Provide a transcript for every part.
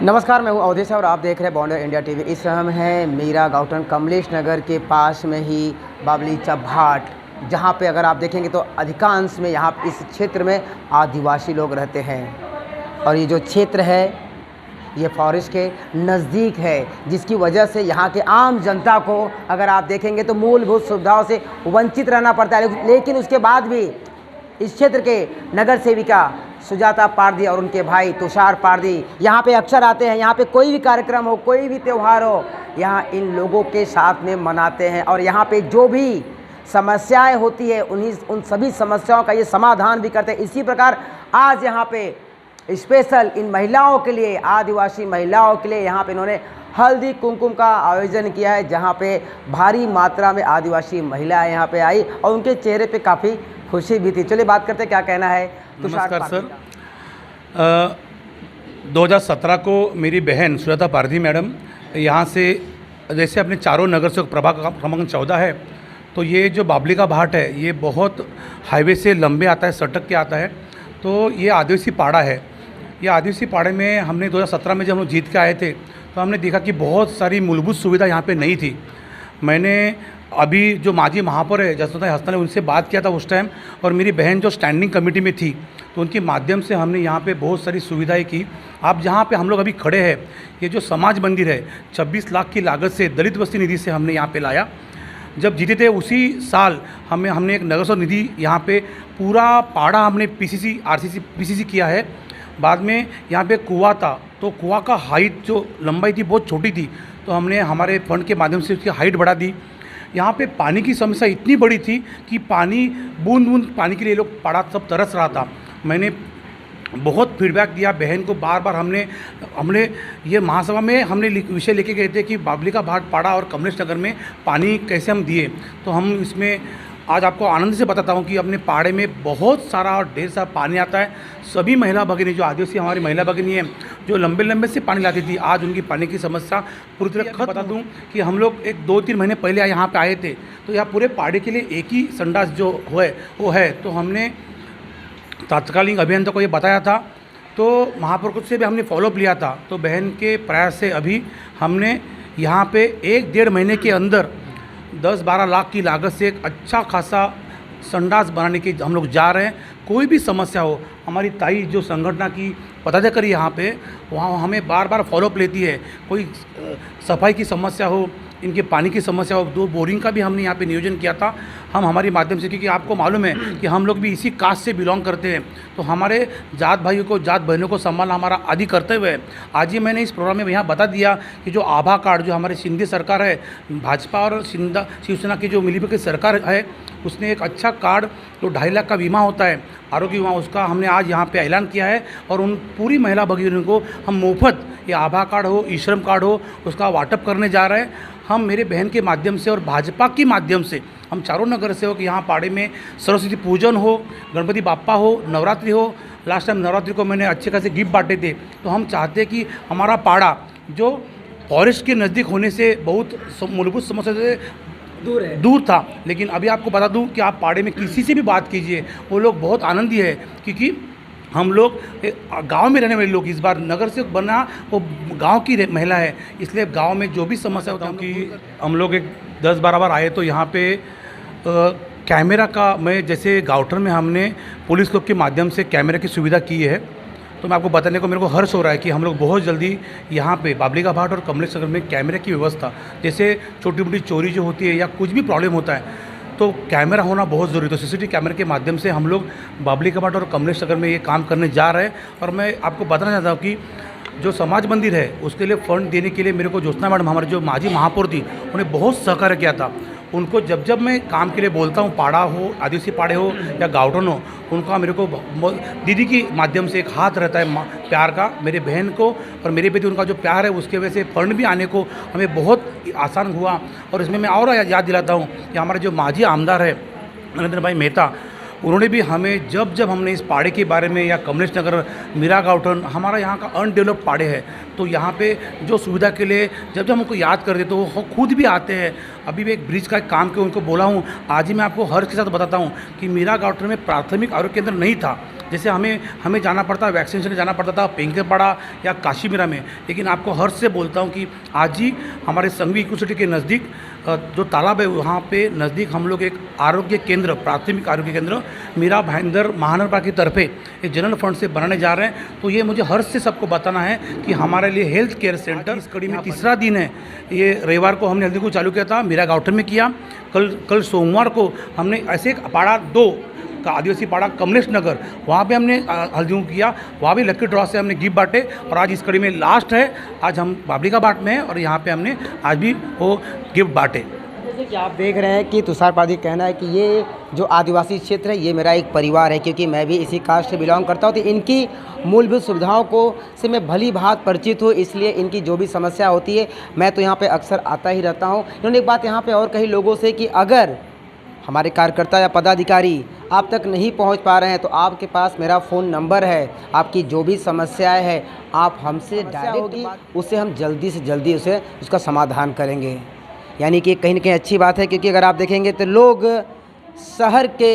नमस्कार, मैं हूं अवधेश और आप देख रहे हैं बॉन्डर इंडिया टीवी। इस समय हम हैं मीरा गाउटन कमलेश नगर के पास में ही बाबलीचा भाट, जहां पे अगर आप देखेंगे तो अधिकांश में यहाँ इस क्षेत्र में आदिवासी लोग रहते हैं। और ये जो क्षेत्र है ये फॉरेस्ट के नज़दीक है, जिसकी वजह से यहाँ के आम जनता को अगर आप देखेंगे तो मूलभूत सुविधाओं से वंचित रहना पड़ता है। लेकिन उसके बाद भी इस क्षेत्र के नगर सेविका सुजाता पारदी और उनके भाई तुषार पारदी यहाँ पे अक्सर आते हैं। यहाँ पे कोई भी कार्यक्रम हो, कोई भी त्यौहार हो, यहाँ इन लोगों के साथ में मनाते हैं और यहाँ पे जो भी समस्याएं होती है उन सभी समस्याओं का ये समाधान भी करते हैं। इसी प्रकार आज यहाँ पे स्पेशल इन महिलाओं के लिए, आदिवासी महिलाओं के लिए यहाँ पे इन्होंने हल्दी कुमकुम का आयोजन किया है, जहाँ पे भारी मात्रा में आदिवासी महिलाएं यहाँ पे आई और उनके चेहरे पे काफ़ी खुशी भी थी। चलिए बात करते हैं, क्या कहना है। नमस्कार सर। 2017 को मेरी बहन सुजाता पारदी मैडम यहाँ से, जैसे अपने चारों नगर से प्रभाग क्रमांक 14 है, तो ये जो बाबलीचा भाट है ये बहुत हाईवे से लंबे आता है, सटक के आता है। तो ये आदिवासी पाड़ा है। ये आदिवासी पाड़े में हमने 2017 में जब हम लोग जीत के आए थे तो हमने देखा कि बहुत सारी मूलभूत सुविधा यहाँ पे नहीं थी। मैंने अभी जो माजी महापौर है जसवंत हसन ने उनसे बात किया था उस टाइम, और मेरी बहन जो स्टैंडिंग कमेटी में थी तो उनके माध्यम से हमने यहाँ पे बहुत सारी सुविधाएं की। आप जहाँ पे हम लोग अभी खड़े हैं, ये जो समाज मंदिर है 26 लाख की लागत से दलित वस्ती निधि से हमने यहाँ पे लाया। जब जीते थे उसी साल हमने एक नगर सौध निधि यहाँ पे पूरा पाड़ा हमने पीसीसी किया है। बाद में यहाँ पे कुआं था, तो कुआं का हाइट जो लंबाई थी बहुत छोटी थी, तो हमने हमारे फंड के माध्यम से उसकी हाइट बढ़ा दी। यहाँ पे पानी की समस्या इतनी बड़ी थी कि बूंद बूंद पानी के लिए लोग पाड़ा सब तरस रहा था। मैंने बहुत फीडबैक दिया बहन को, बार बार हमने ये महासभा में हमने विषय लेके गए थे कि बाबलीचा भाट पाड़ा और कमलेश नगर में पानी कैसे हम दिए। तो हम इसमें आज आपको आनंद से बताता हूँ कि अपने पाड़े में बहुत सारा और ढेर सारा पानी आता है। सभी महिला भगिनी, जो आदिवासी हमारी महिला भगिनी है, जो लंबे लंबे से पानी लाती थी, आज उनकी पानी की समस्या पूरी तरह खत्म। बता दूँ कि हम लोग 2-3 महीने पहले यहाँ पे आए थे, तो यहाँ पूरे पाड़े के लिए एक ही संडास जो वो है। तो हमने तात्कालिक अभियंता को ये बताया था, तो महापौर से भी हमने फॉलोअप लिया था। तो बहन के प्रयास से अभी हमने यहाँ पे 1-1.5 महीने के अंदर 10-12 लाख की लागत से एक अच्छा खासा संडास बनाने की हम लोग जा रहे हैं। कोई भी समस्या हो, हमारी ताई जो संगठन की पदाधिकारी यहाँ पे, वहाँ हमें बार बार फॉलोअप लेती है। कोई सफाई की समस्या हो, इनके पानी की समस्या हो, 2 बोरिंग का भी हमने यहाँ पे नियोजन किया था हम हमारे माध्यम से, क्योंकि आपको मालूम है कि हम लोग भी इसी कास्ट से बिलोंग करते हैं। तो हमारे जात भाइयों को, जात बहनों को संभालना हमारा आदि कर्तव्य है। आज ही मैंने इस प्रोग्राम में यहाँ बता दिया कि जो आभा कार्ड, जो हमारे सिंधी सरकार है, भाजपा और शिवसेना की जो मिलीभगत की सरकार है, उसने एक अच्छा कार्ड जो 2.5 लाख का बीमा होता है, आरोग्य बीमा, उसका हमने आज यहाँ पे ऐलान किया है। और उन पूरी महिला भगिनियों को हम मुफ्त, ये आभा कार्ड हो, ई श्रम कार्ड हो, उसका वाटअप करने जा रहे हैं। हम मेरे बहन के माध्यम से और भाजपा के माध्यम से हम चारों नगर से हो कि यहाँ पाड़े में सरस्वती पूजन हो, गणपति बाप्पा हो, नवरात्रि हो। लास्ट टाइम नवरात्रि को मैंने अच्छे खासे गिफ्ट बांटे थे। तो हम चाहते हैं कि हमारा पाड़ा जो फॉरेस्ट के नज़दीक होने से बहुत मूलभूत समस्या से दूर था, लेकिन अभी आपको बता दूं कि आप पाड़े में किसी से भी बात कीजिए, वो लोग बहुत आनंदी है, क्योंकि हम लोग गांव में रहने वाले लोग, इस बार नगर से बना वो गांव की महिला है, इसलिए गांव में जो भी समस्या होता है कि हम लोग 10-12 बार आए। तो यहाँ पे कैमरा का, मैं जैसे गाउटर में हमने पुलिस लोग के माध्यम से कैमरा की सुविधा की है। तो मैं आपको बताने को मेरे को हर्ष हो रहा है कि हम लोग बहुत जल्दी यहाँ पे बाबलीचा भाट और कमलेश नगर में कैमरे की व्यवस्था, जैसे छोटी मोटी चोरी जो होती है या कुछ भी प्रॉब्लम होता है तो कैमरा होना बहुत ज़रूरी है। तो सीसीटीवी कैमरे के माध्यम से हम लोग बाबलीचा भाट और कमलेश नगर में ये काम करने जा रहे हैं। और मैं आपको बताना चाहता हूँ कि जो समाज मंदिर है उसके लिए फंड देने के लिए मेरे को ज्योत्सना मैडम, हमारे जो माजी महापौर थी, उन्हें बहुत सहकार्य किया था। उनको जब मैं काम के लिए बोलता हूँ, पाड़ा हो, आदिवासी पाड़े हो या गाउटन हो, उनका मेरे को दीदी के माध्यम से एक हाथ रहता है प्यार का। मेरे बहन को और मेरे प्रति उनका जो प्यार है, उसके वजह से फंड भी आने को हमें बहुत आसान हुआ। और इसमें मैं और याद दिलाता हूँ कि हमारे जो माजी आमदार है नरेंद्र भाई मेहता, उन्होंने भी हमें जब हमने इस पाड़े के बारे में, या कमलेश नगर, मीरा गाउटन, हमारा यहाँ का अनडेवलप्ड पाड़े है, तो यहाँ पे जो सुविधा के लिए जब हमको याद करते तो वो खुद भी आते हैं। अभी भी एक ब्रिज का काम के उनको बोला हूँ। आज ही मैं आपको हर्ष के साथ बताता हूँ कि मीरा गाउटन में प्राथमिक आरोग्य केंद्र नहीं था, जैसे हमें जाना पड़ता, वैक्सीनेशन जाना पड़ता था पेंकेपाड़ा या काशीमीरा में, लेकिन आपको हर्ष से बोलता हूँ कि आज ही हमारे संघवी यूनिवर्सिटी के नज़दीक जो तालाब है वहाँ पे नज़दीक हम लोग एक आरोग्य केंद्र, प्राथमिक आरोग्य केंद्र मीरा भाईंदर महानगरपालिका की तरफे एक जनरल फंड से बनाने जा रहे हैं। तो ये मुझे हर्ष से सबको बताना है कि हमारे लिए हेल्थ केयर सेंटर इस कड़ी में तीसरा दिन है। ये रविवार को हमने हल्दी को चालू किया था, मीरा गाउठन में किया। कल सोमवार को हमने ऐसे एक पाड़ा 2 का आदिवासी पाड़ा कमलेश नगर, वहाँ पे हमने हल्दी किया, वहाँ भी लकी ड्रॉ से हमने गिफ्ट बांटे। और आज इस कड़ी में लास्ट है, आज हम बाबली का बाट में हैं और यहाँ पे हमने आज भी वो गिफ्ट बांटे। जैसे कि आप देख रहे हैं कि तुषार पारधी का कहना है कि ये जो आदिवासी क्षेत्र है ये मेरा एक परिवार है, क्योंकि मैं भी इसी कास्ट से बिलोंग करता हूँ। तो इनकी मूलभूत सुविधाओं को से मैं भली भांति परिचित हूँ, इसलिए इनकी जो भी समस्या होती है मैं तो यहाँ पे अक्सर आता ही रहता हूँ। इन्होंने एक बात यहाँ पे और कही लोगों से कि अगर हमारे कार्यकर्ता या पदाधिकारी आप तक नहीं पहुंच पा रहे हैं तो आपके पास मेरा फ़ोन नंबर है, आपकी जो भी समस्याएं हैं आप हमसे डायरेक्ट होगी, उससे हम जल्दी से जल्दी उसका समाधान करेंगे। यानी कि कहीं ना कहीं अच्छी बात है, क्योंकि अगर आप देखेंगे तो लोग शहर के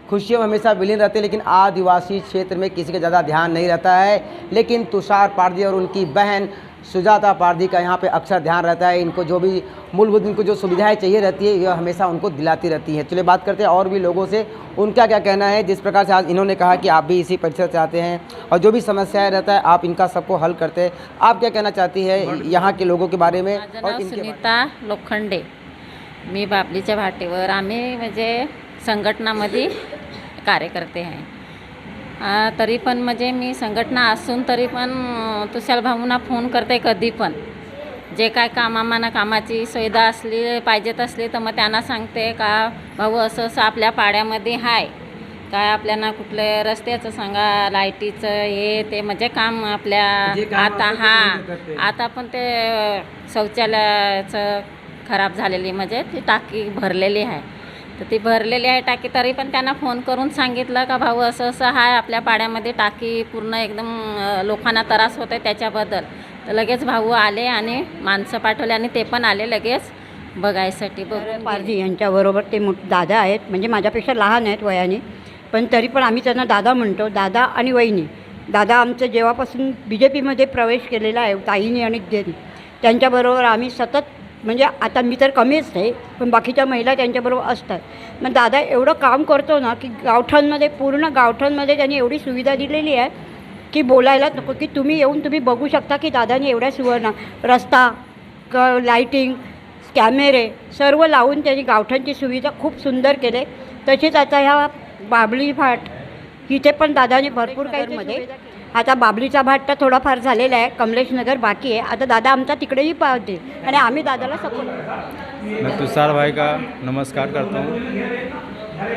खुशियों में हमेशा विलीन रहते हैं, लेकिन आदिवासी क्षेत्र में किसी का ज़्यादा ध्यान नहीं रहता है। लेकिन तुषार पारधी और उनकी बहन सुजाता पारधी का यहाँ पे अक्सर ध्यान रहता है। इनको जो भी मूलभूत इनको जो सुविधाएं चाहिए रहती है यह हमेशा उनको दिलाती रहती है। चलिए बात करते हैं और भी लोगों से, उनका क्या कहना है। जिस प्रकार से आज इन्होंने कहा कि आप भी इसी परिसर से आते हैं और जो भी समस्याएं रहता है आप इनका सबको हल करते हैं, आप क्या कहना चाहती है यहाँ के लोगों के बारे में? और सुनीता लोखंडे, मी बाबलीच्या भाटेवर, आम्ही म्हणजे संघटनामध्ये कार्यकर्ते आहे। तरी पण म्हणजे मी संघटना असून तरी पण तुषार भाऊंना फोन करते कधी पण, जे काय आम्हाला कामाची सुविधा असली पाहिजेत असली तर मग त्यांना सांगते का भाऊ असं असं आपल्या पाड्यामध्ये आहे काय, आपल्याला कुठले रस्त्याचं सांगा, लाईटीचं हे ते म्हणजे काम आपल्या आता पण ते शौचालयाचं खराब झालेली म्हणजे ती टाकी भरलेली आहे, तर ती भरलेली आहे टाकी। तरी पण त्यांना फोन करून सांगितलं का भाऊ असं असं आहे आपल्या पाड्यामध्ये टाकी पूर्ण एकदम लोकांना त्रास होते त्याच्याबद्दल, तर लगेच भाऊ आले आणि माणसं पाठवले आणि ते पण आले लगेच बघायसाठी। पारधी यांच्याबरोबर ते दादा आहेत, म्हणजे माझ्यापेक्षा लहान आहेत वयाने, पण तरी पण आम्ही त्यांना दादा म्हणतो, दादा आणि वहिनी। दादा आमचं जेव्हापासून BJPमध्ये प्रवेश केलेला आहे ताईनी आणि त्यांनी, त्यांच्याबरोबर आम्ही सतत, म्हणजे आता मी तर कमीच आहे पण बाकीच्या महिला त्यांच्याबरोबर असतात। मग दादा एवढं काम करतो ना की गावठांमध्ये, पूर्ण गावठांमध्ये त्यांनी एवढी सुविधा दिलेली आहे की बोलायला नको, की तुम्ही येऊन तुम्ही बघू शकता की दादानी एवढ्या सुविधा, रस्ता, लाईटिंग, कॅमेरे सर्व लावून त्यांनी गावठांची सुविधा खूप सुंदर केले। तसेच आता ह्या बाबली भाट इथे पण दादाने भरपूर काही मध्ये, आता बाबलीचा भाट तर थोडाफार झालेला आहे, कमलेश नगर बाकी आहे। आता दादा आमचा तिकडेही पाहते आणि आम्ही दादाला सपोर्ट। मैं तुषार भाई का नमस्कार करता हूँ।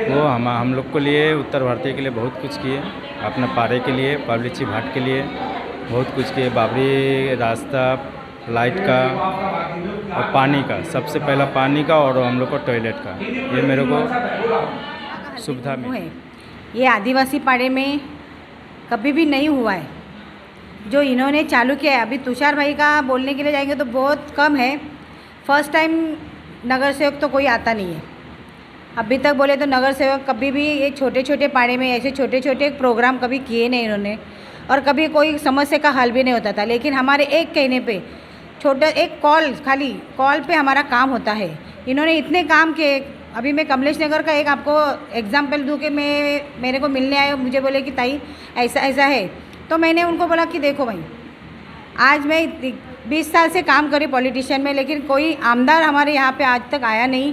वो हम लोग के लिए, उत्तर भारतीय के लिए बहुत कुछ किए, अपने पारे के लिए, बाबलीची भाट के लिए बहुत कुछ किए। बाबरी रास्ता, लाइट का और पानी का, सबसे पहला पानी का और हम लोग को टॉयलेट का, ये मेरे को सुविधा मिली। ये आदिवासी पाड़े में कभी भी नहीं हुआ है जो इन्होंने चालू किया है। अभी तुषार भाई का बोलने के लिए जाएंगे तो बहुत कम है, फर्स्ट टाइम नगर सेवक तो कोई आता नहीं है। अभी तक बोले तो नगर सेवक कभी भी ये छोटे छोटे पाड़े में ऐसे छोटे छोटे प्रोग्राम कभी किए नहीं इन्होंने, और कभी कोई समस्या का हल भी नहीं होता था। लेकिन हमारे एक कहने पे, छोटा एक कॉल, खाली कॉल पे हमारा काम होता है। इन्होंने इतने काम किए। अभी मैं कमलेश नगर का एक आपको एग्जाम्पल दूँ कि मेरे को मिलने आए, मुझे बोले कि ताई ऐसा ऐसा है, तो मैंने उनको बोला कि देखो भाई, आज मैं 20 साल से काम करी पॉलिटिशियन में, लेकिन कोई आमदार हमारे यहाँ पे आज तक आया नहीं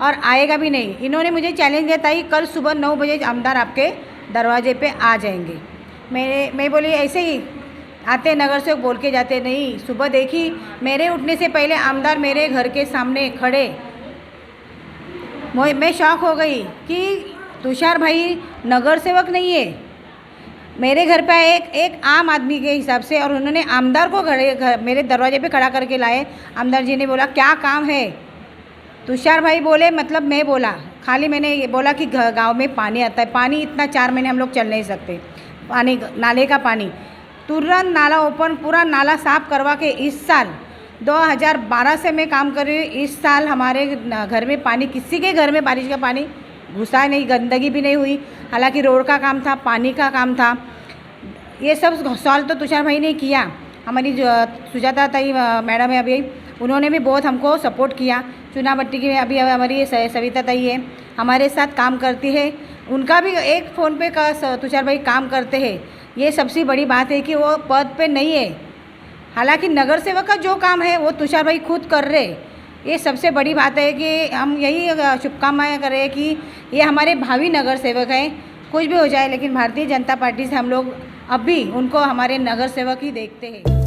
और आएगा भी नहीं। इन्होंने मुझे चैलेंज दिया, ताई कल सुबह 9 बजे आमदार आपके दरवाजे पे आ जाएंगे। मैं बोली ऐसे ही आते नगर से बोल के जाते नहीं। सुबह देखी, मेरे उठने से पहले आमदार मेरे घर के सामने खड़े। मैं शॉक हो गई कि तुषार भाई नगर सेवक नहीं है, मेरे घर पे एक आम आदमी के हिसाब से, और उन्होंने आमदार को मेरे दरवाजे पे खड़ा करके लाए। आमदार जी ने बोला क्या काम है? तुषार भाई बोले, मतलब मैं बोला, खाली मैंने ये बोला कि गांव में पानी आता है, पानी इतना 4 महीने हम लोग चल नहीं सकते, पानी नाले का पानी, तुरंत नाला ओपन, पूरा नाला साफ़ करवा के इस साल 2012 से मैं काम कर रही हूँ। इस साल हमारे घर में पानी, किसी के घर में बारिश का पानी घुसा नहीं, गंदगी भी नहीं हुई। हालांकि रोड का काम था, पानी का काम था, ये सब सॉल्व तो तुषार भाई ने किया। हमारी जो सुजाता ताई मैडम है अभी, उन्होंने भी बहुत हमको सपोर्ट किया। चुनाभट्टी की अभी हमारी सविता ताई है, हमारे साथ काम करती है। उनका भी एक फ़ोन पे का तुषार भाई काम करते हैं। ये सबसे बड़ी बात है कि वो पद पे नहीं है, हालांकि नगर सेवक का जो काम है वो तुषार भाई खुद कर रहे। ये सबसे बड़ी बात है कि हम यही शुभकामनाएं करें कि ये हमारे भावी नगर सेवक हैं। कुछ भी हो जाए, लेकिन भारतीय जनता पार्टी से हम लोग अब भी उनको हमारे नगर सेवक ही देखते हैं।